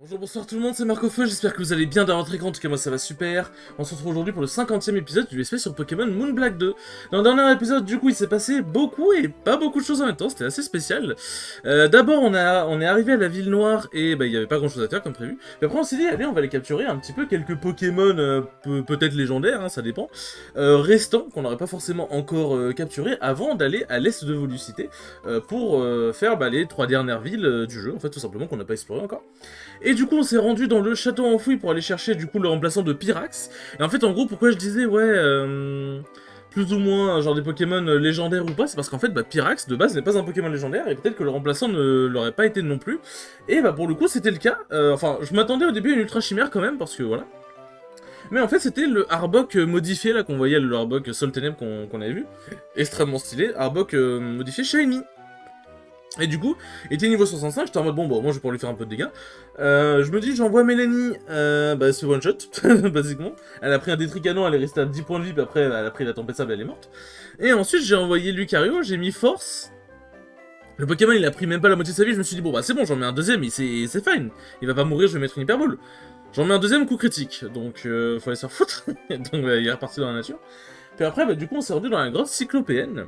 Bonjour, bonsoir tout le monde, c'est Marco-Feu, j'espère que vous allez bien dans votre écran, en tout cas moi ça va super. On se retrouve aujourd'hui pour le 50e épisode du SP sur Pokémon Moon Black 2. Dans le dernier épisode, du coup, il s'est passé beaucoup et pas beaucoup de choses en même temps, c'était assez spécial. D'abord, on est arrivé à la ville noire et bah il y avait pas grand chose à faire comme prévu. Puis après on s'est dit, allez, on va aller capturer un petit peu quelques Pokémon, peut-être légendaires, hein, ça dépend, restants, qu'on n'aurait pas forcément encore capturés, avant d'aller à l'est de Volucité, pour faire les 3 dernières villes du jeu, en fait, tout simplement, qu'on n'a pas exploré encore. Et du coup, on s'est rendu dans le château enfoui pour aller chercher du coup le remplaçant de Pyrax. Et en fait, en gros, pourquoi je disais, ouais, plus ou moins, genre des Pokémon légendaires ou pas, c'est parce qu'en fait, Pyrax, de base, n'est pas un Pokémon légendaire, et peut-être que le remplaçant ne l'aurait pas été non plus. Et pour le coup, c'était le cas. Enfin, je m'attendais au début à une Ultra Chimère quand même, parce que voilà. Mais en fait, c'était le Arbok modifié, là, qu'on voyait, le Arbok Sol Ténèbres qu'on avait vu. Extrêmement stylé, Arbok modifié Shiny. Et du coup, il était niveau 65, j'étais en mode bon, moi je vais pouvoir lui faire un peu de dégâts. Je me dis, j'envoie Mélanie, c'est one shot, basiquement. Elle a pris un détricanon, elle est restée à 10 points de vie, puis après elle a pris la tempête sable, elle est morte. Et ensuite j'ai envoyé Lucario, j'ai mis force. Le Pokémon il a pris même pas la moitié de sa vie, je me suis dit, bon c'est bon, j'en mets un deuxième, c'est fine. Il va pas mourir, je vais mettre une Hyper Ball. J'en mets un deuxième coup critique, donc faut aller se faire foutre. Donc il est reparti dans la nature. Puis après, du coup on s'est rendu dans la grotte cyclopéenne.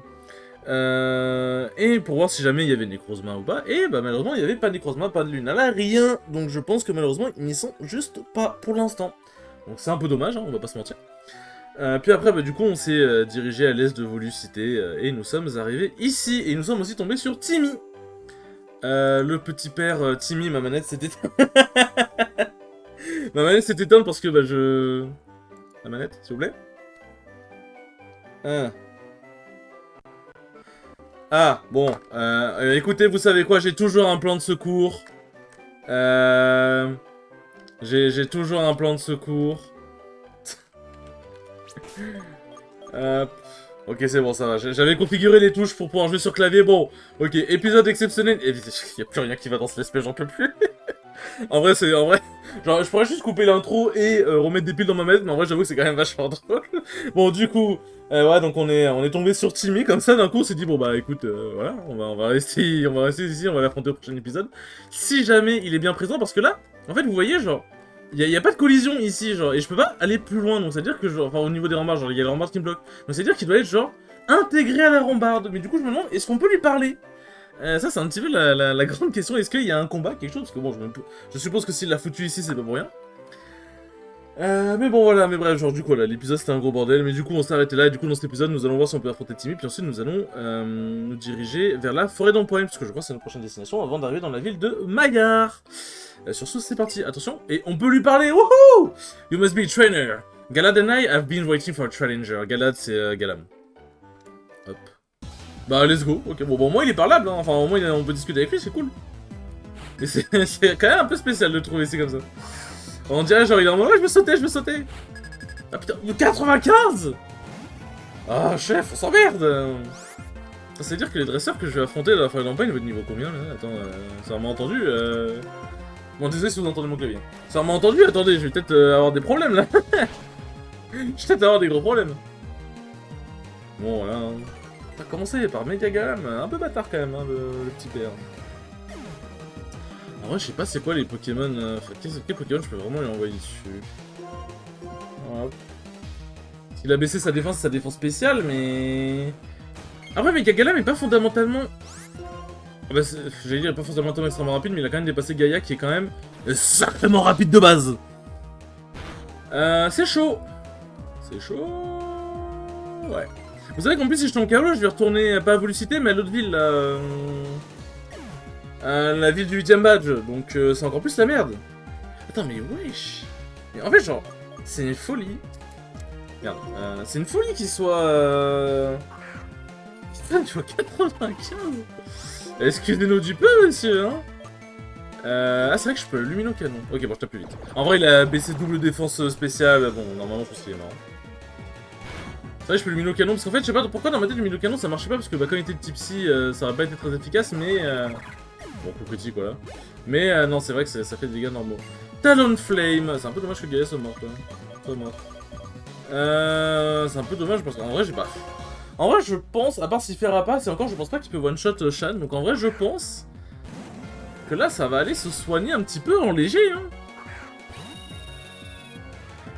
Et pour voir si jamais il y avait Necrozma ou pas, et malheureusement il n'y avait pas Necrozma, pas de Lunala, rien, donc je pense que malheureusement ils n'y sont juste pas pour l'instant. Donc c'est un peu dommage, hein, on va pas se mentir. Puis après du coup on s'est dirigé à l'est de Volucité, et nous sommes arrivés ici, et nous sommes aussi tombés sur Timmy. Le petit père Timmy, ma manette s'est éteinte. Ma manette s'est éteinte parce que je... La manette, s'il vous plaît. Bon, écoutez, vous savez quoi, j'ai toujours un plan de secours. J'ai toujours un plan de secours. Ok, c'est bon, ça va. J'avais configuré les touches pour pouvoir jouer sur clavier. Bon, ok, épisode exceptionnel. Il y a plus rien qui va dans ce let's play, j'en peux plus. En vrai, genre, je pourrais juste couper l'intro et remettre des piles dans ma manette, mais en vrai, j'avoue que c'est quand même vachement drôle. Bon, du coup, ouais, donc on est tombé sur Timmy, comme ça, d'un coup, on s'est dit, bon, écoute, voilà, on va rester ici, on va l'affronter au prochain épisode. Si jamais il est bien présent, parce que là, en fait, vous voyez, genre, il y a pas de collision ici, genre, et je peux pas aller plus loin, donc c'est-à-dire que, genre, enfin, au niveau des rambardes, genre, il y a la rambarde qui me bloque. Donc c'est-à-dire qu'il doit être, genre, intégré à la rambarde. Mais du coup, je me demande, est-ce qu'on peut lui parler? Ça, c'est un petit peu la grande question. Est-ce qu'il y a un combat, quelque chose? Parce que bon, je suppose que s'il l'a foutu ici, c'est pas pour rien. Mais bon, voilà, mais bref, genre, du coup, là, l'épisode c'était un gros bordel. Mais du coup, on s'est arrêté là. Et du coup, dans cet épisode, nous allons voir si on peut affronter Timmy. Puis ensuite, nous allons nous diriger vers la forêt d'Empoigne, parce que je crois que c'est notre prochaine destination avant d'arriver dans la ville de Maillard. Sur ce, c'est parti. Attention, et on peut lui parler. Wouhou! You must be a trainer. Galad and I have been waiting for a challenger. Galad, c'est Galam. Hop. Let's go. Ok, bon, au moins il est parlable, hein. Enfin, au moins on peut discuter avec lui, c'est cool. Mais c'est quand même un peu spécial de le trouver ici comme ça. On dirait genre il est en mode, ouais, je me sautais. Ah putain, 95. Ah, chef, on s'emmerde. Ça veut dire que les dresseurs que je vais affronter dans la forêt d'Empoigne vont être niveau combien là? Attends, ça m'a entendu Bon, désolé si vous entendez mon clavier. Ça m'a entendu, attendez, je vais peut-être avoir des problèmes là. Je vais peut-être avoir des gros problèmes. Bon, voilà. On va commencer par Mega Galam, un peu bâtard quand même, hein, le petit père. En vrai, je sais pas c'est quoi les Pokémon. Quel Pokémon je peux vraiment lui envoyer dessus. Voilà. Il a baissé sa défense spéciale, mais. Après, Mega Galam est pas fondamentalement. J'allais dire, pas fondamentalement extrêmement rapide, mais il a quand même dépassé Gaïa qui est quand même sacrément rapide de base. C'est chaud. C'est chaud. Ouais. Vous savez qu'en plus, si je tombe KO, je vais retourner pas à Volucité, mais à l'autre ville, là. La ville du 8ème badge, donc c'est encore plus la merde. Attends, mais wesh. Mais en fait, genre, c'est une folie. Merde, c'est une folie qu'il soit. Putain, tu vois, 95. Excusez-nous du peu, monsieur, hein. C'est vrai que je peux Lumino Canon. Ok, bon, je tape plus vite. En vrai, il a baissé double défense spéciale. Bon, normalement, je pense qu'il est mort. C'est vrai, je peux Lumino Canon, parce qu'en fait, je sais pas pourquoi dans ma tête, Lumino Canon ça marchait pas, parce que quand il était de type psy, ça aurait pas été très efficace, mais. Bon, coup critique, voilà. Mais non, c'est vrai que ça fait des dégâts normaux. Talonflame, c'est un peu dommage que Gaïa soit mort, quoi. C'est un peu dommage, parce qu'en vrai, j'ai pas. En vrai, je pense, à part s'il fait Rapace, et encore, je pense pas qu'il peut one-shot Shan, donc en vrai, je pense que là, ça va aller se soigner un petit peu en léger, hein.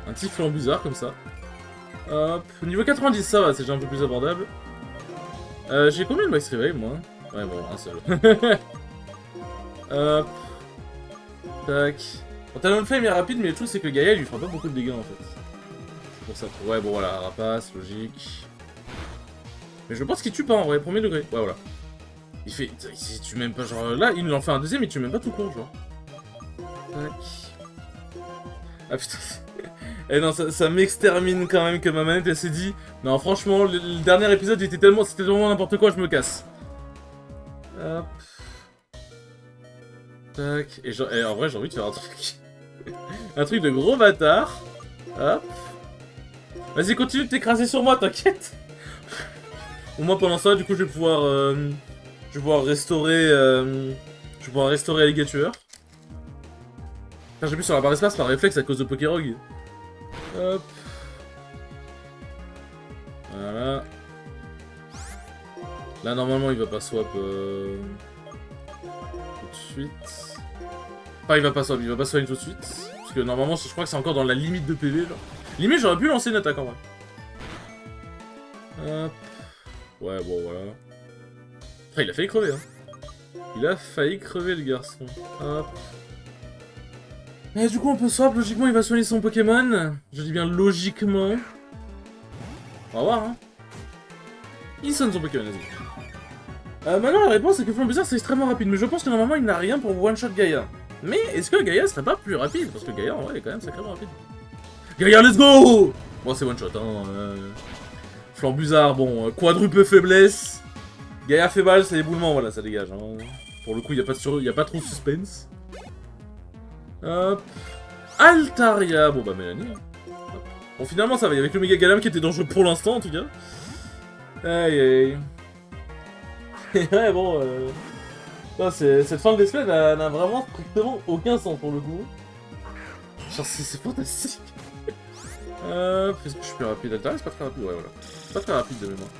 Un petit flanc bizarre, comme ça. Hop, niveau 90, ça va, c'est déjà un peu plus abordable. J'ai combien de max revive, moi? Ouais, bon, un seul. Hop. Tac. Bon, Talon Flame est rapide, mais le truc, c'est que Gaïa, il lui fera pas beaucoup de dégâts, en fait. C'est pour ça. Ouais, bon, voilà, rapace, logique. Mais je pense qu'il tue pas, en vrai, premier degré. Ouais, voilà. Il tue même pas, genre, là, il en fait un deuxième, il tue même pas tout court, genre. Tac. Ah, putain. Eh non, ça m'extermine quand même que ma manette, elle s'est dit... Non, franchement, le dernier épisode, c'était tellement n'importe quoi, je me casse. Hop. Tac. Et en vrai, j'ai envie de faire un truc. Un truc de gros bâtard. Hop. Vas-y, continue de t'écraser sur moi, t'inquiète. Au moins, pendant ça, du coup, je vais pouvoir restaurer... je vais pouvoir restaurer Alligator. J'appuie sur la barre espace par réflexe à cause de Pokérog. Hop. Voilà. Là, normalement, il va pas swap tout de suite. Enfin, il va pas swap tout de suite. Parce que normalement, je crois que c'est encore dans la limite de PV. Genre. Limite, j'aurais pu lancer une attaque en vrai. Hop. Ouais, bon, voilà. Enfin, il a failli crever, hein. Il a failli crever, le garçon. Hop. Et du coup, on peut swap. Logiquement, il va soigner son Pokémon. Je dis bien logiquement. On va voir, hein. Il sonne son Pokémon, vas-y. Maintenant, la réponse, c'est que Flamboyant, c'est extrêmement rapide. Mais je pense que normalement, il n'a rien pour one-shot Gaïa. Mais est-ce que Gaïa serait pas plus rapide? Parce que Gaïa, en vrai, est quand même sacrément rapide. Gaïa, let's go! Bon, c'est one-shot, hein. Flambuzard, bon, quadruple faiblesse. Gaïa fait mal, c'est éboulement, voilà, ça dégage. Hein. Pour le coup, il n'y a pas trop de suspense. Hop. Altaria, bon bah Mélanie. Hop. Bon, finalement, ça va, il y avait que le Méga Galam qui était dangereux pour l'instant, en tout cas. Aïe aïe. Ouais, bon, cette fin de let's play n'a vraiment strictement aucun sens pour le coup. Genre, c'est fantastique. Est-ce que je suis plus rapide? Altaria, c'est pas très rapide, ouais, voilà. C'est pas très rapide de mémoire.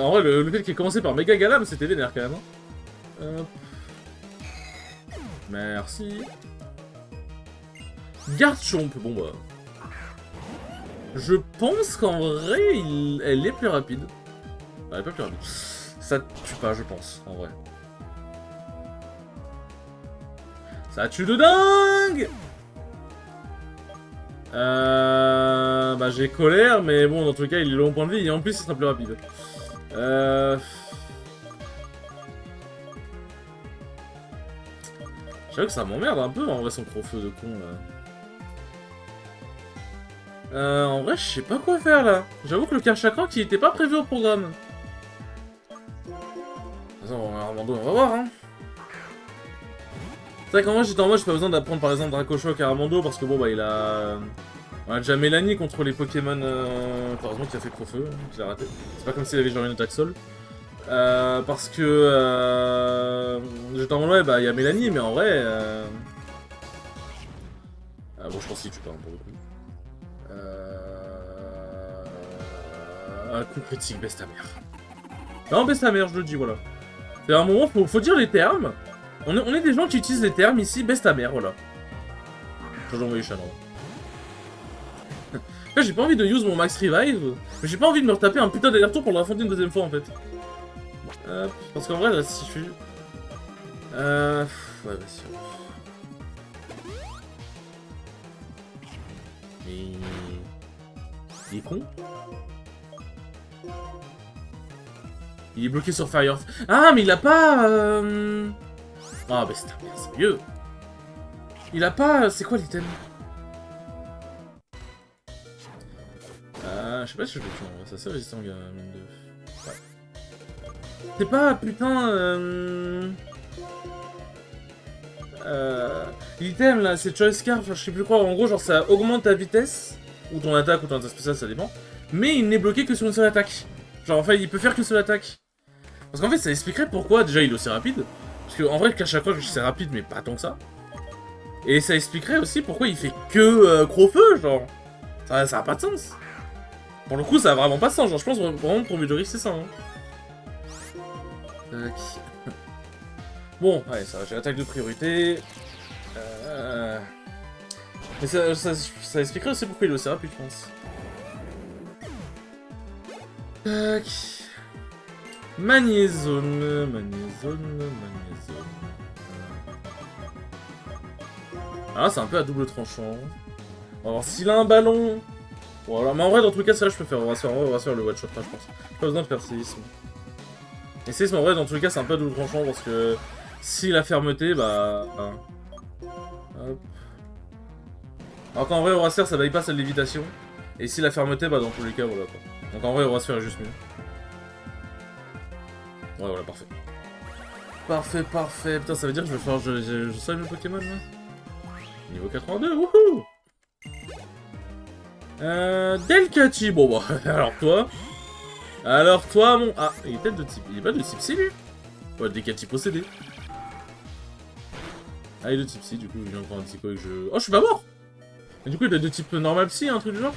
En vrai, le fait qu'il ait commencé par Méga Galam, c'était vénère quand même. Hein. Merci. Garchomp, bon bah... Je pense qu'en vrai, elle est plus rapide. Elle est pas plus rapide. Ça tue pas, je pense, en vrai. Ça tue de dingue! Bah j'ai colère, mais bon, dans tous les cas, il est long point de vie, et en plus, il sera plus rapide. J'avoue que ça m'emmerde un peu, en vrai, son gros feu de con, là. En vrai, je sais pas quoi faire, là. J'avoue que le Karchakroc, il était pas prévu au programme. Attends, Armando, on va voir, hein. C'est vrai qu'en vrai, j'étais en mode, j'ai pas besoin d'apprendre, par exemple, Dracochoc à Armando, parce que bon, bah, il a... On a déjà Mélanie contre les Pokémon... Heureusement qu'il a fait Crofeu, je l'ai raté. C'est pas comme s'il avait genre une attaque sol. Parce que... J'étais en mode, ouais, bah, il y a Mélanie, mais en vrai... bon, je pense qu'il tue pas, hein, pour le coup. Un coup critique, baisse ta mère. Non, baisse ta mère, je le dis, voilà. C'est un moment, faut dire les termes. On est des gens qui utilisent les termes ici, baisse ta mère, voilà. Je vais envoyer Shannon. Là, j'ai pas envie de use mon max revive, mais j'ai pas envie de me retaper un putain d'aller-retour pour le raffronter une deuxième fois en fait. Parce qu'en vrai, là, si je suis. Ouais, vas-y. Mais. Il est con? Il est bloqué sur Fire. Ah, mais il a pas. Ah, bah c'est mieux. Il a pas. C'est quoi l'item? Je sais pas si je le tue en vrai, c'est assez résistant, gars, mine de... Ouais. C'est pas, putain, l'item, là, c'est Choice Scarf, enfin, je sais plus quoi, en gros, genre, ça augmente ta vitesse, ou ton attaque, ou ton attaque spéciale, ça dépend, mais il n'est bloqué que sur une seule attaque. Genre, en fait, il peut faire qu'une seule attaque. Parce qu'en fait, ça expliquerait pourquoi, déjà, il est aussi rapide, parce qu'en vrai, qu'à chaque fois, c'est rapide, mais pas tant que ça. Et ça expliquerait aussi pourquoi il fait que Crofeu, genre. Ça a pas de sens. Pour le coup, ça a vraiment pas de sens, genre, je pense vraiment pour Midori, c'est ça, hein. Tac. Bon, allez, ça va, j'ai l'attaque de priorité. Mais ça expliquerait aussi pourquoi il est aussi rapide, je pense. Tac. Magnézone. Ah, c'est un peu à double tranchant. On va voir s'il a un ballon. Voilà, mais en vrai, dans tous les cas, ça, je peux faire. On va se faire le one shot, là, je pense. Pas besoin de faire séisme. Et séisme, en vrai, dans tous les cas, c'est un peu à double tranchant parce que si la fermeté, bah. Hop. Alors qu'en vrai, Horacer, ça bypass la lévitation. Et si la fermeté, bah, dans tous les cas, voilà quoi. Donc en vrai, Horacer est juste mieux. Ouais, voilà, parfait. Parfait. Putain, ça veut dire que je vais faire. Je soigne le Pokémon là. Niveau 82, wouhou! Delcatty, bon bah, alors toi, mon... Ah, il est peut-être de type... Il est pas de type C, lui? Ouais, Delcatty possédé. Ah, il est de type C, du coup, il vient de prendre un psycho et que je... Oh, je suis pas mort! Et du coup, il est de type normal psy, un truc du genre?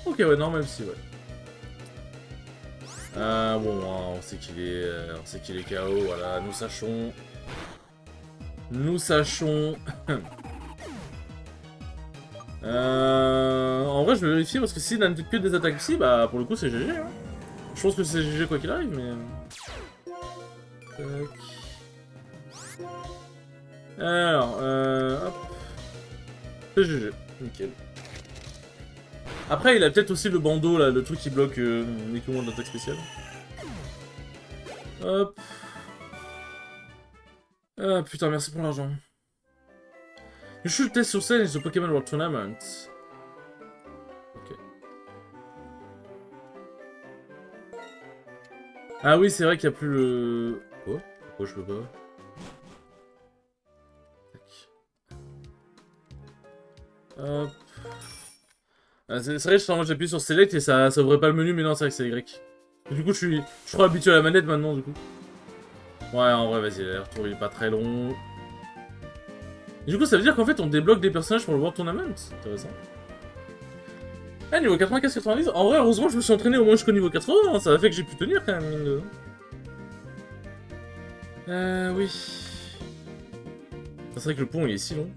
Ok, ouais, normal psy, ouais. Bon, on sait qu'il est KO, voilà, nous sachons... En vrai, je vais vérifier parce que s'il n'a que des attaques psy, bah pour le coup, c'est GG. Hein. Je pense que c'est GG quoi qu'il arrive, mais. Tac. Alors, hop. C'est GG, nickel. Après, il a peut-être aussi le bandeau là, le truc qui bloque l'équipement d'attaque spéciale. Hop. Ah putain, merci pour l'argent. You should test yourself in the Pokémon World Tournament. Ok. Ah oui, c'est vrai qu'il n'y a plus le... Oh, pourquoi je peux pas? Tac. Hop. Ah, c'est vrai, j'appuie sur Select et ça ouvrait pas le menu, mais non, c'est vrai que c'est Y. Du coup, je suis trop habitué à la manette maintenant, du coup. Ouais, en vrai, vas-y, le retour il est pas très long. Et du coup, ça veut dire qu'en fait, on débloque des personnages pour le World Tournament. C'est intéressant. Ah, niveau 95-90, en vrai, heureusement, je me suis entraîné au moins jusqu'au niveau 80, hein, ça a fait que j'ai pu tenir quand même, mine de... oui. C'est vrai que le pont, il est si long.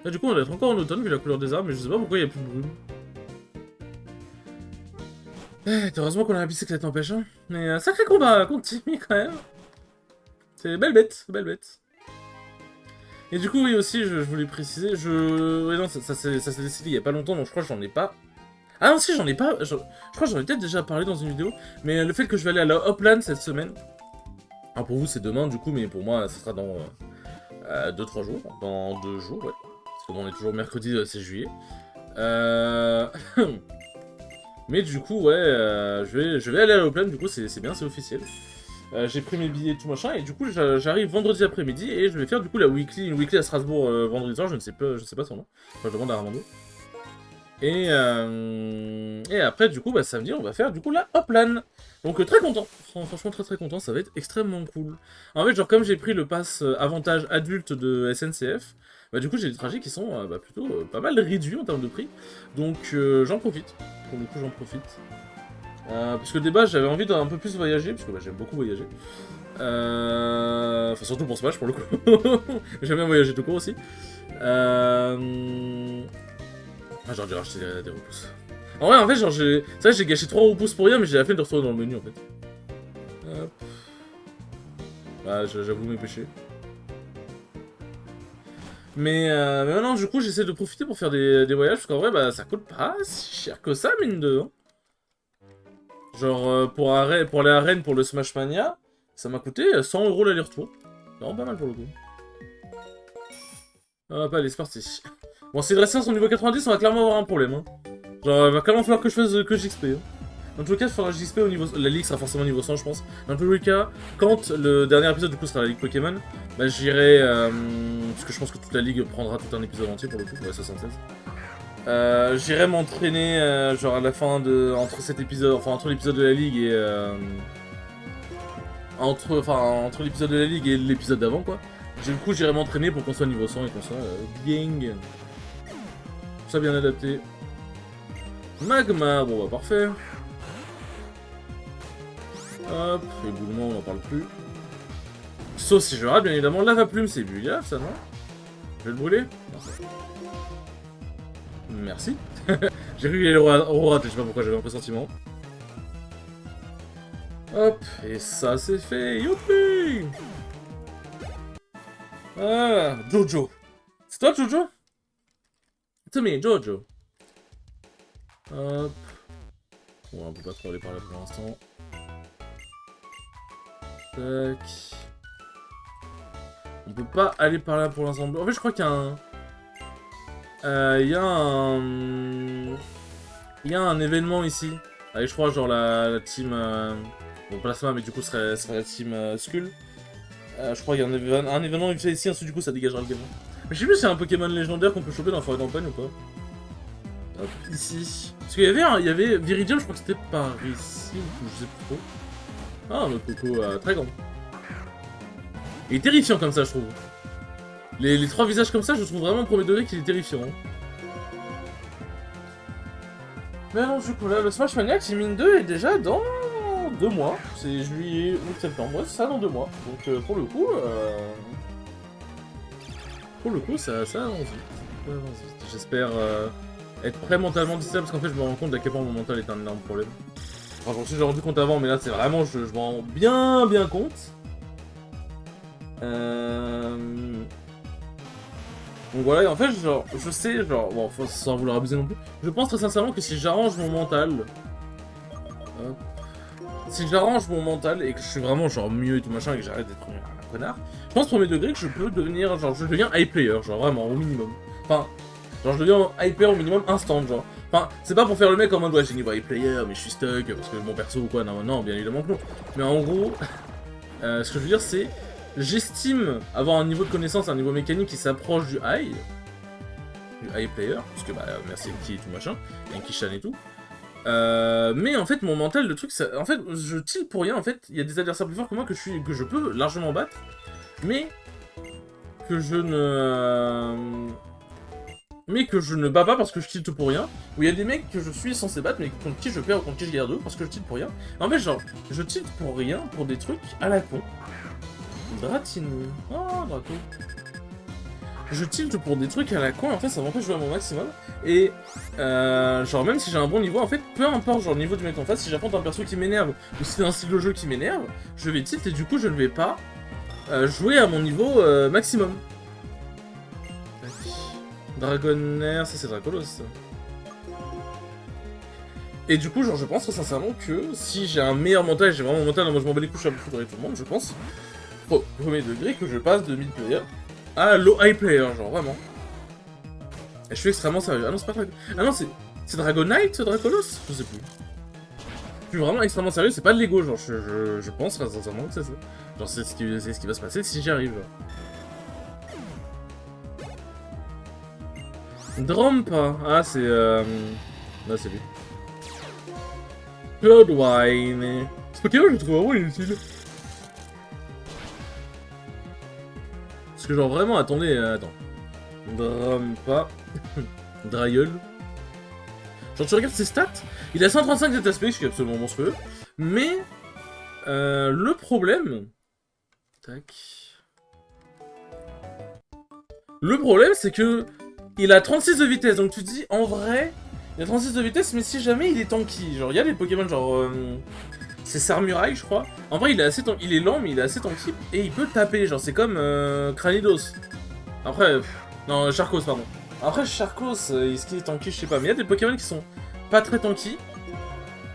Là, du coup, on doit être encore en automne, vu la couleur des arbres, mais je sais pas pourquoi il n'y a plus de brume. Heureusement qu'on a la bicyclette n'empêche, hein. Mais un sacré combat contre Timmy, quand même. C'est belle bête, belle bête. Et du coup, oui, aussi, je voulais préciser, ouais, non, ça s'est décidé il y a pas longtemps, donc je crois que j'en ai pas... Ah non, si, j'en ai pas... Je crois que j'en ai peut-être déjà parlé dans une vidéo, mais le fait que je vais aller à la Hopland cette semaine... Alors pour vous, c'est demain, du coup, mais pour moi, ça sera dans 2-3 jours. Dans 2 jours, ouais. Parce que bon, on est toujours mercredi 16 juillet. Mais du coup, ouais, je vais aller à la Hopland, du coup, c'est bien, c'est officiel. J'ai pris mes billets et tout machin, et du coup j'arrive vendredi après-midi et je vais faire du coup la une weekly à Strasbourg vendredi soir, je ne sais pas son nom, enfin, je demande à Armando. Et après du coup bah, samedi on va faire du coup la Hoplan. Donc très content, franchement très content, ça va être extrêmement cool. En fait genre comme j'ai pris le pass avantage adulte de SNCF, bah du coup j'ai des trajets qui sont bah, plutôt pas mal réduits en termes de prix. Donc j'en profite, pour le coup j'en profite. Parce que des bases, j'avais envie d'un peu plus voyager, parce que bah, j'aime beaucoup voyager. Enfin, surtout pour Smash, pour le coup. J'aime bien voyager tout court aussi. Ah, j'aurais dû racheter des repousses. En vrai, genre, c'est vrai que j'ai gâché 3 repousses pour rien, mais j'ai la flemme de retourner dans le menu, en fait. Hop. Bah, j'avoue mes péchés. Mais non, du coup, j'essaie de profiter pour faire des voyages, parce qu'en vrai, bah, ça coûte pas si cher que ça, mine de... Hein. Genre, pour aller à Rennes pour le Smash Mania, ça m'a coûté 100 € l'aller-retour. Non, pas mal pour le coup. Hop, allez, c'est parti. Bon, si le restant sont niveau 90, on va clairement avoir un problème. Hein. Genre, il va clairement falloir que je fasse que j'XP. Hein. Dans tous les cas, il faudra que j'XP au niveau... La ligue sera forcément niveau 100, je pense. Dans tous les cas, quand le dernier épisode, du coup, sera la ligue Pokémon, bah, j'irai... parce que je pense que toute la ligue prendra tout un épisode entier, pour le coup, ouais, 76. J'irai m'entraîner genre à la fin de... entre cet épisode, enfin entre l'épisode de la ligue et entre l'épisode de la ligue et l'épisode d'avant quoi. Du coup j'irai m'entraîner pour qu'on soit niveau 100 et qu'on soit bien. Tout ça bien adapté. Magma, bon bah parfait. Hop, éboulement on n'en parle plus. Sauf si je rate, bien évidemment, lava plume, c'est bugueable, ça, non? Je vais le brûler? Non, ça va. Merci. J'ai cru qu'il allait le rater, je sais pas pourquoi, j'avais un pressentiment. Hop, et ça c'est fait, youpi! Ah, Jojo. C'est toi, Jojo? C'est me, Jojo. Hop. Bon, on peut pas trop aller par là pour l'instant. Tac. On peut pas aller par là pour l'instant. En fait, je crois qu'il y a un... Il y a un événement ici. Allez, je crois, genre la team... Bon, Plasma, mais du coup, ce serait la team Skull. Je crois qu'il y a un événement qui fait ici, ensuite, du coup, ça dégagera le gamin. Mais je sais plus si c'est un Pokémon légendaire qu'on peut choper dans la forêt d'Empagne ou pas. Hop, ici. Parce qu'il y avait Viridium, je crois que c'était par ici, je sais plus trop. Ah, notre Coco, très grand. Il est terrifiant comme ça, je trouve. Les trois visages comme ça, je trouve vraiment au premier degré qu'il est terrifiant. Mais non, du coup, là, le Smash Mania Team Mine 2 est déjà dans 2 mois. C'est juillet, août, septembre. Ouais, c'est ça, dans 2 mois. Donc, pour le coup, ça avance vite. J'espère être prêt mentalement d'ici là, parce qu'en fait, je me rends compte à quel point mon mental est un énorme problème. Enfin, j'en suis déjà rendu compte avant, mais là, c'est vraiment, je m'en rends bien compte. Donc voilà, et en fait, genre, je sais, genre, bon, sans vouloir abuser non plus, je pense très sincèrement que si j'arrange mon mental, si j'arrange mon mental et que je suis vraiment genre mieux et tout machin et que j'arrête d'être un connard, je pense premier degré que je peux devenir, genre, je deviens high player, genre vraiment, au minimum. Enfin, genre, je deviens high player au minimum instant, genre. Enfin, c'est pas pour faire le mec en mode, ouais, j'ai niveau high player, mais je suis stuck parce que mon perso ou quoi, non, bien évidemment que non. Mais en gros, ce que je veux dire, c'est. J'estime avoir un niveau de connaissance, un niveau mécanique qui s'approche du high player, parce que bah merci Enki et tout machin, Enki-chan et tout. Mais en fait mon mental, le truc, ça, en fait je tilt pour rien, en fait il y a des adversaires plus forts que moi que je peux largement battre, mais que je ne bats pas parce que je tilte pour rien, où il y a des mecs que je suis censé battre mais contre qui je perds ou contre qui je garde 2 parce que je tilte pour rien. En fait genre, je tilte pour rien, pour des trucs à la con. Dratini. Oh, Draco. Je tilte pour des trucs à la con, en fait ça m'empêche de jouer à mon maximum. Et genre même si j'ai un bon niveau, en fait, peu importe genre le niveau du mec en face, si j'affronte un perso qui m'énerve, ou si c'est un style de jeu qui m'énerve, je vais tilt et du coup je ne vais pas jouer à mon niveau maximum. Dragonair, ça c'est Dracolos. Et du coup, genre je pense très sincèrement que si j'ai un meilleur mental, j'ai vraiment un mental, moi je m'en bats les couches à foutre tout le monde, je pense. Au premier degré que je passe de mid-player à low high player, genre vraiment. Et je suis extrêmement sérieux. Ah non, c'est pas Dragon... Ah non, c'est Dragonite, Dracolos? Je sais plus. Je suis vraiment extrêmement sérieux, c'est pas de l'ego, genre je pense très sincèrement que c'est ça. Genre c'est ce qui va se passer si j'y arrive. Drompa. Ah c'est non, c'est lui. Cloudwine. Ce Pokémon je le trouve vraiment inutile. Parce que genre vraiment, attendez, attends. Drompa. Drayeul. Genre tu regardes ses stats, il a 135 d'état-spé, ce qui est absolument monstrueux. Mais, le problème... Tac... Le problème c'est que... Il a 36 de vitesse, donc tu te dis, en vrai... Il a 36 de vitesse, mais si jamais il est tanky. Genre, il y a des Pokémon genre... c'est Sarmuraille, je crois. En vrai, il est lent, mais il est assez tanky. Et il peut taper, genre, c'est comme Cranidos. Après... non, Charcos, pardon. Après, Charcos, est-ce qu'il est tanky, je sais pas. Mais il y a des Pokémon qui sont pas très tanky.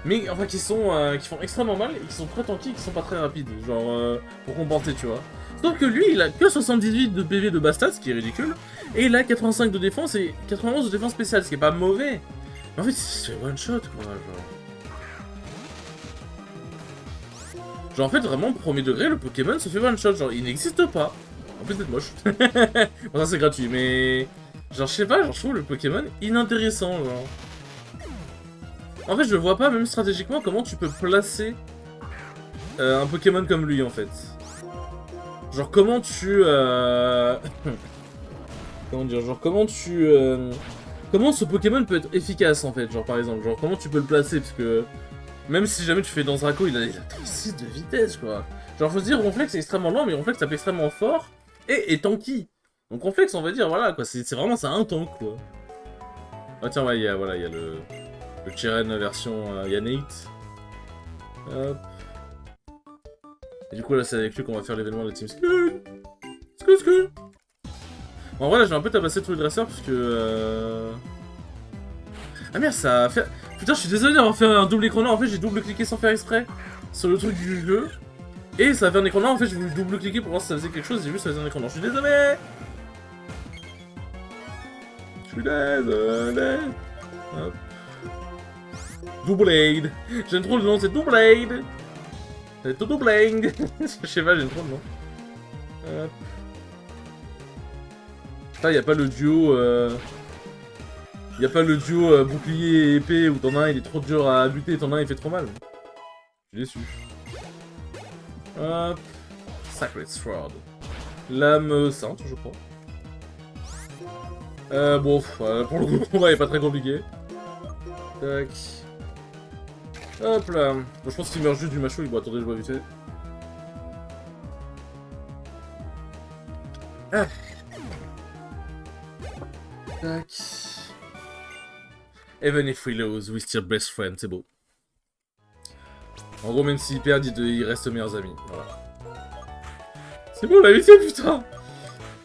Mais, enfin, qui font extrêmement mal, et qui sont très tanky, et qui sont pas très rapides. Genre, pour compenser, tu vois. Sauf que lui, il a que 78 de PV de base stats, ce qui est ridicule. Et il a 85 de défense et 91 de défense spéciale, ce qui est pas mauvais. Mais en fait, c'est one shot, quoi, genre. Genre, en fait, vraiment, premier degré, le Pokémon se fait one shot. Genre, il n'existe pas. En plus d'être moche. Bon, ça, c'est gratuit, mais... genre, je sais pas, genre, je trouve le Pokémon inintéressant, genre. En fait, je vois pas, même stratégiquement, comment tu peux placer un Pokémon comme lui, en fait. Genre, comment tu... comment dire, genre, comment tu... comment ce Pokémon peut être efficace, en fait, genre, par exemple. Genre, comment tu peux le placer, parce que... même si jamais tu fais dans Draco, il a 36 de vitesse, quoi. Genre, faut se dire, Ronflex est extrêmement lent, mais Ronflex tape extrêmement fort et est tanky. Donc Ronflex, on va dire, voilà, quoi, c'est vraiment ça, un tank, quoi. Ah tiens, ouais, voilà, il y a le Chiren version Yanate. Hop. Et du coup, là, c'est avec lui qu'on va faire l'événement de Team Skull. Skull. En vrai, là, je vais un peu tabasser tous les dresseurs, parce que... Ah merde, ça a fait... Putain, je suis désolé d'avoir fait un double écran noir. En fait, j'ai double-cliqué sans faire exprès sur le truc du jeu. Et ça a fait un écran noir. En fait, j'ai voulu double-cliquer pour voir si ça faisait quelque chose. J'ai vu que ça faisait un écran noir. Je suis désolé. Hop. Doublade. J'aime trop le nom, c'est Doublade. C'est tout Doublade. Je sais pas, j'aime trop le nom. Hop. Putain, y'a pas le duo... Y'a pas le duo bouclier et épée où t'en as un il est trop dur à buter et t'en as un il fait trop mal. Je suis déçu. Hop. Sacred Sword. Lame sainte, je crois. Bon, pour le coup, le combat est pas très compliqué. Tac. Hop là. Bon, je pense qu'il meurt juste du macho, il doit attendre, je vois vite fait. Ah. Tac. Even if we lose, we still best friends, c'est beau. En gros, même s'ils perdent, ils restent meilleurs amis. Voilà. C'est beau l'amitié, putain.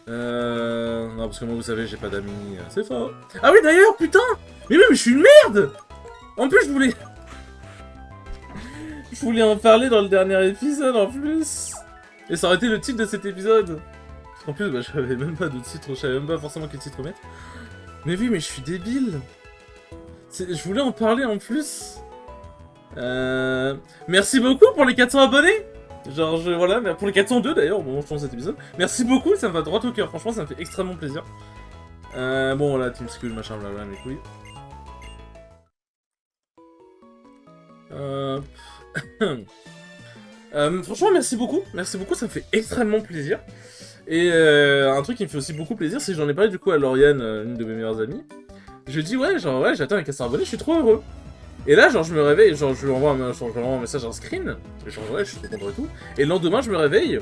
Non, parce que moi, vous savez, j'ai pas d'amis. C'est fort. Ah oui, d'ailleurs, putain. Mais je suis une merde. En plus, je voulais en parler dans le dernier épisode, en plus. Et ça aurait été le titre de cet épisode. Parce qu'en plus, bah, je savais même pas de titre, je savais même pas forcément quel titre mettre. Mais oui, mais je suis débile. Je voulais en parler en plus. Merci beaucoup pour les 400 abonnés. Genre, voilà, mais pour les 402 d'ailleurs, au moment où je tourne cet épisode. Merci beaucoup, ça me va droit au cœur. Franchement, ça me fait extrêmement plaisir. Bon, là, Team Skull, machin, blablabla, mes couilles. Franchement, merci beaucoup, ça me fait extrêmement plaisir. Et un truc qui me fait aussi beaucoup plaisir, c'est que j'en ai parlé du coup à Lauriane, une de mes meilleures amies. Je dis ouais, genre ouais, j'attends les 400 abonnés, je suis trop heureux. Et là, genre, je me réveille, genre, je lui envoie un message en screen, et genre, ouais, je suis trop content et tout. Et le lendemain, je me réveille,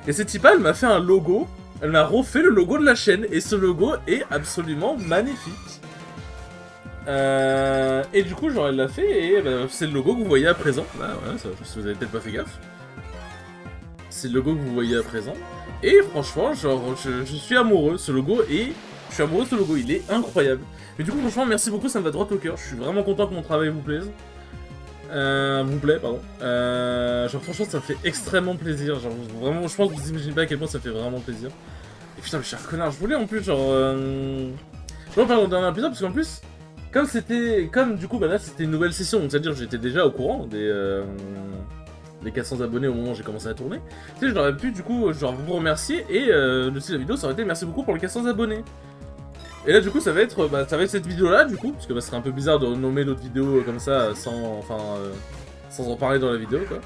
et cette type-là, elle m'a fait un logo, elle m'a refait le logo de la chaîne, et ce logo est absolument magnifique. Et du coup, genre, elle l'a fait, et bah, c'est le logo que vous voyez à présent. Bah, ouais, ça, si vous avez peut-être pas fait gaffe. C'est le logo que vous voyez à présent. Et franchement, genre, je suis amoureux, ce logo, et je suis amoureux de ce logo, il est incroyable. Mais du coup, franchement, merci beaucoup, ça me va droit au cœur. Je suis vraiment content que mon travail vous plaise. Vous plaît, pardon. Genre, franchement, ça me fait extrêmement plaisir. Genre, vraiment, je pense que vous imaginez pas à quel point ça fait vraiment plaisir. Et putain, le cher connard, je voulais en plus, genre... Je voulais en parler dans le dernier épisode, parce qu'en plus, comme du coup, bah là, c'était une nouvelle session, donc c'est-à-dire que j'étais déjà au courant des 400 abonnés au moment où j'ai commencé à tourner. Tu sais, je l'aurais pu, du coup, genre, vous remercier, et le titre de la vidéo, ça aurait été merci beaucoup pour les 400 abonnés. Et là du coup ça va être cette vidéo là du coup, parce que bah, ce serait un peu bizarre de nommer d'autres vidéos comme ça sans en parler dans la vidéo quoi.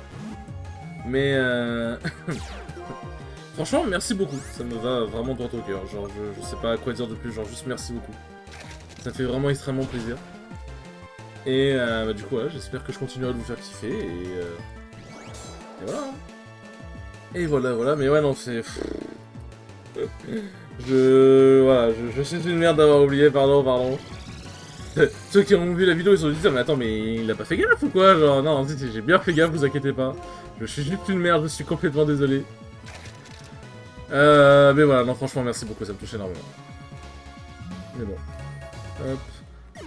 Mais franchement merci beaucoup, ça me va vraiment droit au cœur, genre je sais pas quoi dire de plus, genre juste merci beaucoup. Ça me fait vraiment extrêmement plaisir. Et bah, du coup voilà, j'espère que je continuerai de vous faire kiffer et voilà. Et voilà, mais ouais non c'est... Je suis une merde d'avoir oublié, pardon. Ceux qui ont vu la vidéo, ils se sont dit, mais attends, mais il a pas fait gaffe ou quoi? Genre, non, j'ai bien fait gaffe, vous inquiétez pas. Je suis juste une merde, je suis complètement désolé. Mais voilà, non, franchement, merci beaucoup, ça me touche énormément. Mais bon. Hop.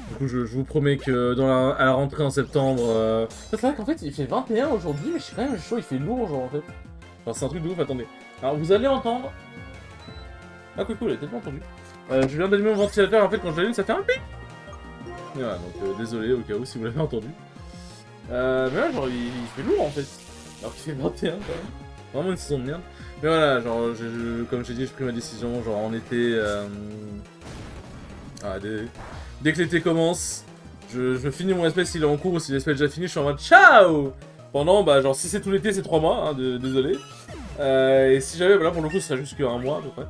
Du coup, je vous promets que à la rentrée en septembre... C'est vrai qu'en fait, il fait 21 aujourd'hui, mais je suis quand même chaud, il fait lourd, genre, en fait. Enfin, c'est un truc de ouf, attendez. Alors, vous allez entendre... Ah coucou, elle a peut-être pas entendu. Je viens d'allumer mon ventilateur, en fait quand je l'allume ça fait un ping. Voilà, donc désolé au cas où si vous l'avez entendu. Mais là genre il fait lourd en fait. Alors qu'il fait 21 quand même. Vraiment une saison de merde. Mais voilà, genre comme j'ai dit, j'ai pris ma décision, genre en été... dès que l'été commence, je finis mon espèce s'il est en cours ou si l'espèce est déjà fini, je suis en mode ciao. Pendant, bah genre si c'est tout l'été c'est 3 mois, hein, désolé. Et si j'avais, voilà pour le coup ce serait juste qu'un mois à peu près.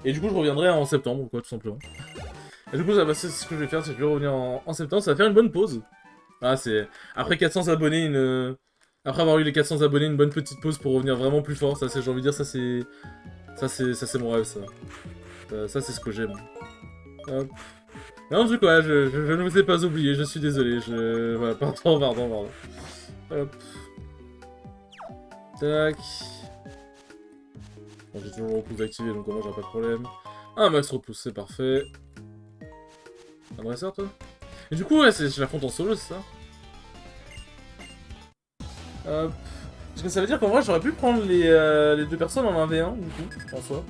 Et du coup, je reviendrai en septembre, quoi, tout simplement. Et du coup, c'est ce que je vais faire, c'est que je vais revenir en septembre, ça va faire une bonne pause. Ah, c'est... Après 400 abonnés, Après avoir eu les 400 abonnés, une bonne petite pause pour revenir vraiment plus fort, ça c'est, j'ai envie de dire, ça c'est... Ça c'est mon rêve, ça. Ça c'est ce que j'aime. Hop. Non, du coup, ouais, je ne vous ai pas oublié, je suis désolé, Voilà, pardon. Hop. Tac. Bon, j'ai toujours le repousse activé, donc au moins j'ai pas de problème. Un max repousse, c'est parfait. Un dresseur, toi? Et du coup, ouais, je l'affronte en solo, c'est ça? Hop. Parce que ça veut dire qu'en vrai, j'aurais pu prendre les deux personnes en 1v1, du coup, en soi.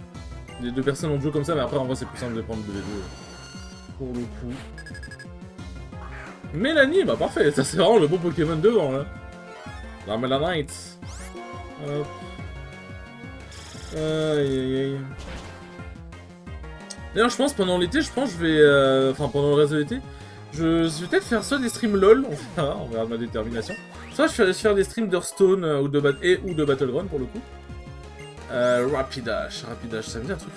Les deux personnes en duo comme ça, mais après, en vrai, c'est plus simple de prendre 2v2. Pour le coup. Mélanie, bah parfait, ça c'est vraiment le bon Pokémon devant, là. La Mélanite. Hop. Aïe. D'ailleurs, je pense pendant l'été, je vais. Enfin, pendant le reste de l'été, je vais peut-être faire soit des streams LOL, on verra ma détermination. Soit je vais faire des streams d'Hearthstone ou de Battleground pour le coup. Rapidash, ça me dit un truc,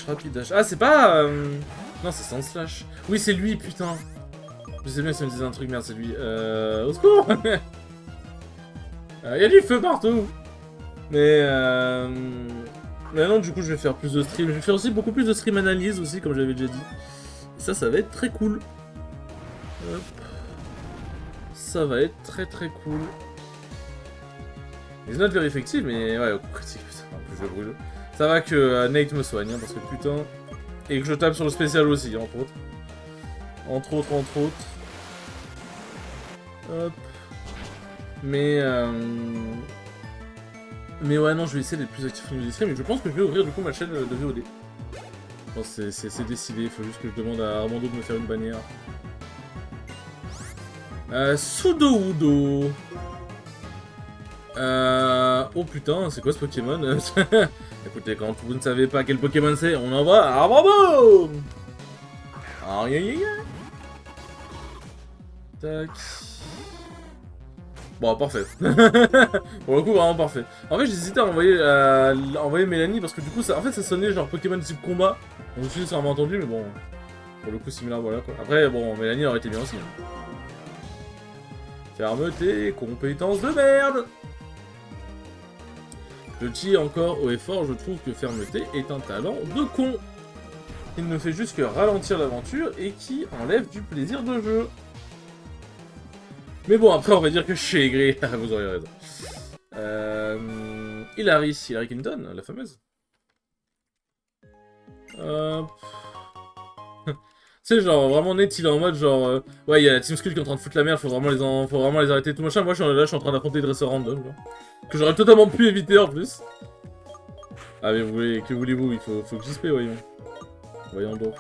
Rapidash. Ah, c'est pas. Non, c'est Sandslash. Oui, c'est lui, putain. Je sais bien si ça me disait un truc, merde, c'est lui. Au secours. Y'a du feu partout. Mais non, du coup, je vais faire plus de streams. Je vais faire aussi beaucoup plus de stream analyse aussi, comme j'avais déjà dit. Ça va être très cool. Hop. Ça va être très cool. It's not very effective, mais ouais, au coup critique, putain, en plus je brûle. Ça va que Nate me soigne, hein, parce que putain... Et que je tape sur le spécial aussi, entre autres. Entre autres. Hop. Mais ouais, non, je vais essayer d'être plus actif au niveau des streams, mais je pense que je vais ouvrir du coup ma chaîne de VOD. Je pense que c'est décidé, il faut juste que je demande à Armando de me faire une bannière. Sudowoodo. Oh putain, c'est quoi ce Pokémon? Écoutez, quand vous ne savez pas quel Pokémon c'est, on envoie Armando. Aïe. Tac. Bon, parfait. Pour le coup, vraiment parfait. En fait, j'hésitais à envoyer Mélanie parce que du coup, ça sonnait genre Pokémon type combat. Donc, je me suis dit, ça m'a entendu, mais bon. Pour le coup, similaire, voilà quoi. Après, bon, Mélanie aurait été bien aussi. Hein. Fermeté, compétences de merde. Je dis encore haut et fort, je trouve que Fermeté est un talent de con. Il ne fait juste que ralentir l'aventure et qui enlève du plaisir de jeu. Mais bon, après, on va dire que je suis aigri. Vous aurez raison. Hilary Clinton, la fameuse. Tu sais, genre, vraiment net, il est en mode genre... ouais, il y a la Team Skull qui est en train de foutre la merde, faut vraiment les arrêter tout machin. Moi, je suis en train d'affronter des dresseurs random, genre. Que j'aurais totalement pu éviter, en plus. Ah, mais que voulez-vous, il faut que j'y spé, voyons. Voyons donc.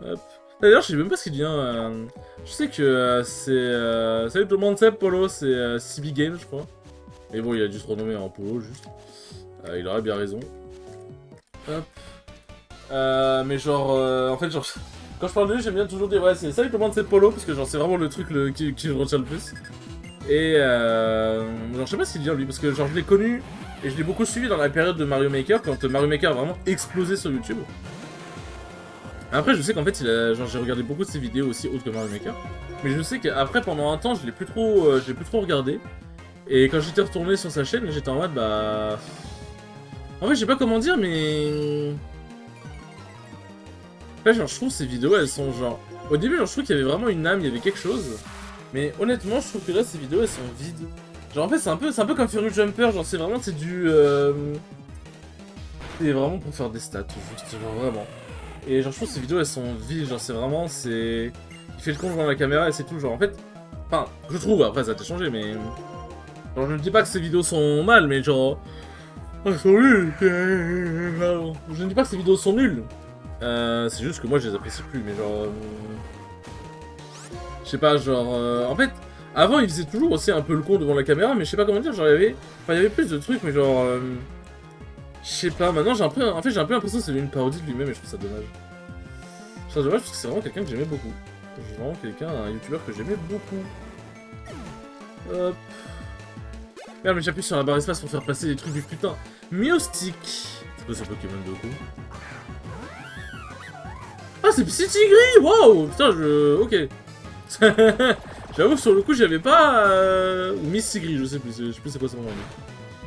Hop. D'ailleurs, je sais même pas ce qu'il devient. Je sais que c'est... salut tout le monde, c'est Polo, c'est CB Games, je crois. Et bon, il a dû se renommer en Polo, juste. Il aurait bien raison. Hop. Mais genre... en fait, genre... Quand je parle de lui, j'aime bien toujours dire, ouais, c'est salut tout le monde, c'est Polo, parce que genre, c'est vraiment le truc qui je retiens le plus. Et genre, je sais pas s'il vient lui, parce que genre, je l'ai connu, et je l'ai beaucoup suivi dans la période de Mario Maker, quand Mario Maker a vraiment explosé sur YouTube. Après, je sais qu'en fait, genre, j'ai regardé beaucoup de ses vidéos aussi, autres que Mario Maker. Mais je sais qu'après, pendant un temps, je l'ai plus trop regardé. Et quand j'étais retourné sur sa chaîne, j'étais en mode, bah... En fait, je sais pas comment dire, mais... Là, genre, je trouve ces vidéos, elles sont genre... Au début, genre, je trouve qu'il y avait vraiment une âme, il y avait quelque chose. Mais honnêtement, je trouve que là, ces vidéos, elles sont vides. Genre, en fait, c'est un peu comme Fury Jumper, genre, c'est vraiment, c'est du... C'est vraiment pour faire des stats, juste, genre, vraiment. Et genre, je trouve que ces vidéos, elles sont vides, genre, c'est vraiment, c'est... Il fait le con devant la caméra et c'est tout, genre, en fait... Enfin, je trouve, après, ça a changé, mais... Genre, je ne dis pas que ces vidéos sont mal, mais genre... Elles sont nulles. Je ne dis pas que ces vidéos sont nulles. C'est juste que moi je les apprécie plus, mais genre... Je sais pas, genre... En fait, avant il faisait toujours aussi un peu le con devant la caméra, mais je sais pas comment dire, genre il y avait... Enfin, il y avait plus de trucs, mais genre... Je sais pas, maintenant j'ai un peu... En fait j'ai un peu l'impression que c'est une parodie de lui-même et je trouve ça dommage. Je trouve ça dommage parce que c'est vraiment quelqu'un que j'aimais beaucoup. C'est vraiment un youtubeur que j'aimais beaucoup. Hop... Merde, mais j'appuie sur la barre espace pour faire passer des trucs du putain. Miostic. C'est quoi ce Pokémon de coup? Ah, c'est Psytigris. Waouh. Putain, ok. J'avoue, sur le coup, j'avais pas... Ou Miss Sigri, je sais plus c'est quoi son nom.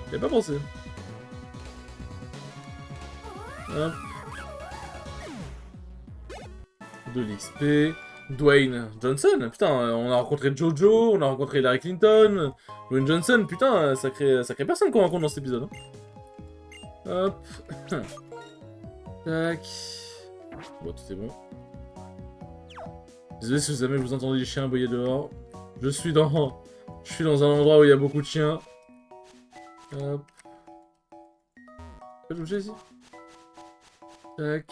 J'avais pas pensé. Hop. De l'XP. Dwayne Johnson, putain, on a rencontré Jojo, on a rencontré Hillary Clinton. Dwayne Johnson, putain, sacré personne qu'on rencontre dans cet épisode. Hein. Hop. Tac. Bon, tout est bon. Désolé si jamais vous entendez les chiens aboyer dehors. Je suis dans un endroit où il y a beaucoup de chiens. Hop. Pas de bouger ici. Tac.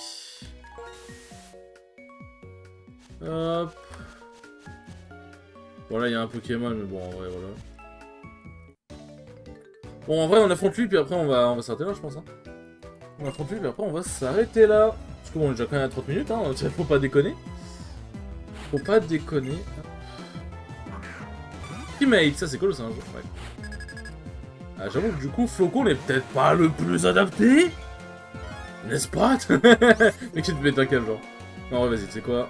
Hop. Bon là il y a un Pokémon mais bon en vrai voilà. Bon en vrai on affronte lui puis après on va s'arrêter là je pense. Hein. On affronte lui puis après on va s'arrêter là. Parce que bon on est déjà quand même à 30 minutes hein, faut pas déconner. Faut pas déconner. Teammate, ça c'est cool ça un jour. Ouais. Ah j'avoue que du coup Flocon n'est peut-être pas le plus adapté. N'est-ce pas? Mais qui te met un câble genre. Non ouais vas-y tu sais quoi.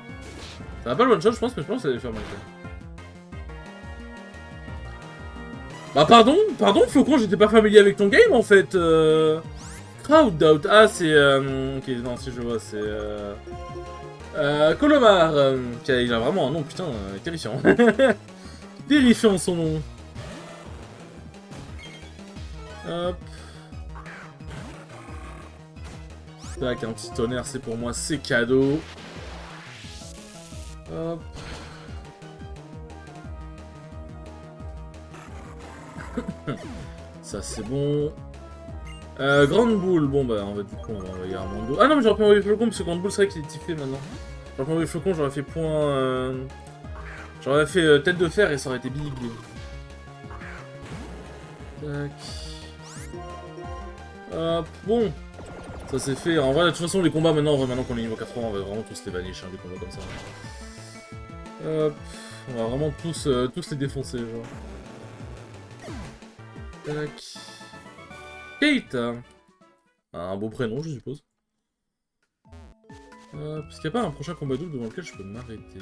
Ça va pas le one shot je pense mais je pense que ça va lui faire mal. Bah pardon Flocon, j'étais pas familier avec ton game en fait. Crowd Out, ah c'est ok non si je vois c'est Colomar, il a vraiment un nom putain terrifiant. Terrifiant son nom. Hop. Tac, un petit tonnerre c'est pour moi, c'est cadeau. Hop. Ça c'est bon. Grande boule, bon bah on va du coup on va envoyer Armando. Ah non mais j'aurais pu envoyer Flocon parce que Grande boule c'est vrai qu'il est typé maintenant. J'aurais pu envoyer Flocon, j'aurais fait point... J'aurais fait tête de fer et ça aurait été big. Tac. Hop, bon. Ça c'est fait. En vrai de toute façon les combats maintenant qu'on est niveau 80 on va vraiment tous les vanish hein, des combats comme ça. Hop. On va vraiment tous les défoncer genre. Tac. Kate. Un beau prénom, je suppose. Parce qu'il n'y a pas un prochain combat double devant lequel je peux m'arrêter.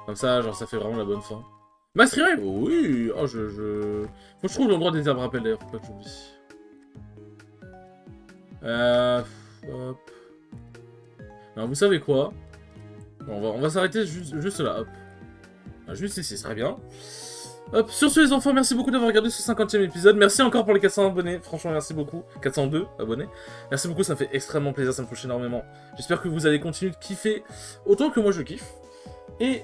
Comme ça, genre, ça fait vraiment la bonne fin. Mastery Rave. Oui. Oh, Faut que je trouve l'endroit des arbres rappels d'ailleurs, faut pas que j'oublie. Hop. Alors, vous savez quoi? On va s'arrêter juste là, hop. Juste ici, ce serait bien. Hop, sur ce les enfants, merci beaucoup d'avoir regardé ce 50e épisode. Merci encore pour les 400 abonnés, franchement merci beaucoup. 402 abonnés. Merci beaucoup, ça me fait extrêmement plaisir, ça me touche énormément. J'espère que vous allez continuer de kiffer autant que moi je kiffe. Et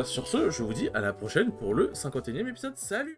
sur ce, je vous dis à la prochaine pour le 51e épisode. Salut!